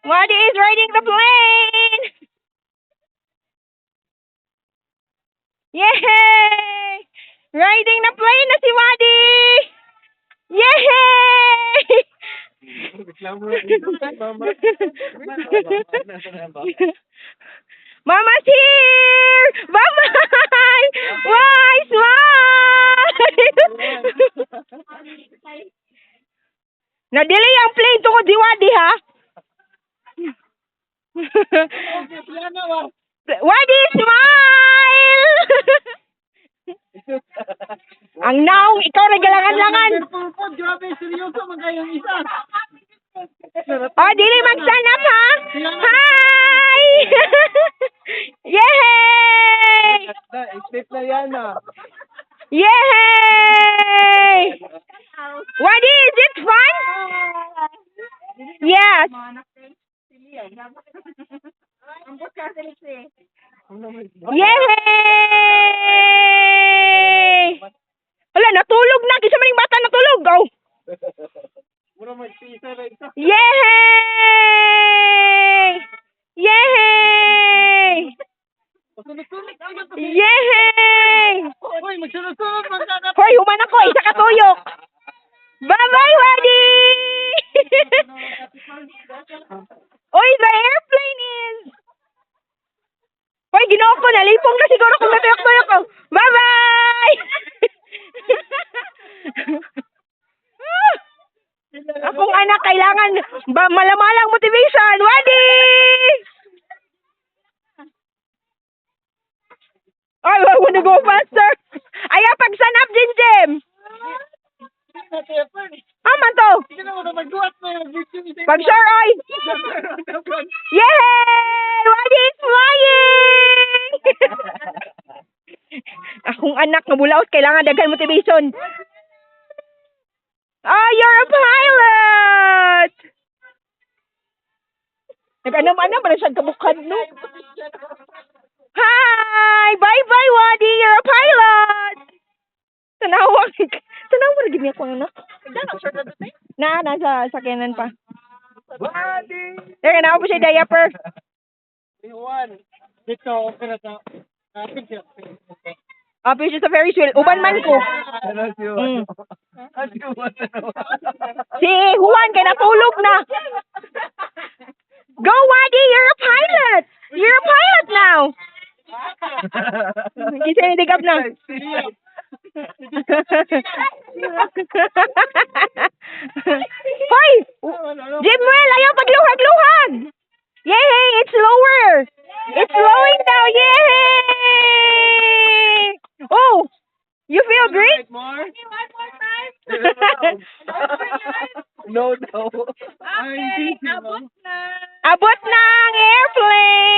Wadi is riding the plane! Yay! Riding the plane na si Wadi! Yay! Mama's here! Bye-bye! Why? Smile! Na-delay ang plane tungkol di Wadi, ha? Wadi, smile! Ang naong, ikaw nagalangan-langan. Grabe, seryoso magayang isa. Oh, dili mag-stand up, ha? Hi! Yay! Step na yan, Yay! Wadi, is it fun? Yes. Yay! Wala, natulog na. Kisa maning bata natulog. Oh. Yay! Yay! Yay! Hoy, magsunod-sunod, magkakap. Hoy, human ako. Isa ka tuyok. Bye-bye, Wadi! Oy, the airplane is... Hoy, ginoo ko. Nalipong na siguro kung matuyok-tuyok ko. Bye-bye! Akong anak, kailangan malamalang motivation. Wadi! Ay, I wanna go faster. Ay, pag-stand up, Jim. Aman to. Pag-sure, oy. Yay! Wadi is flying! Akong anak, nabulaos, kailangan daghan motivation. Oh, you're a pilot! Nag-anam-anam, parang siyang kabukad, no? Hi! Bye-bye, Wadi! You're a pilot! Tanawag. Tanawag na gini akong anak. Nasa sakyanan pa. Wadi! Teka, na po siya diaper. Dito, okay na to. Fish is a very sweet. Uban man ko. Si Juan, kaya natulog na. Go, Wadi! You're a pilot! You're a pilot now! Isa yung digap na. Hoy! Jimwell, ayaw pagluhag-luhag! Yay! It's lower! It's slowing down! Yay! Oh! You feel great? More? No. Abot na ang airplane!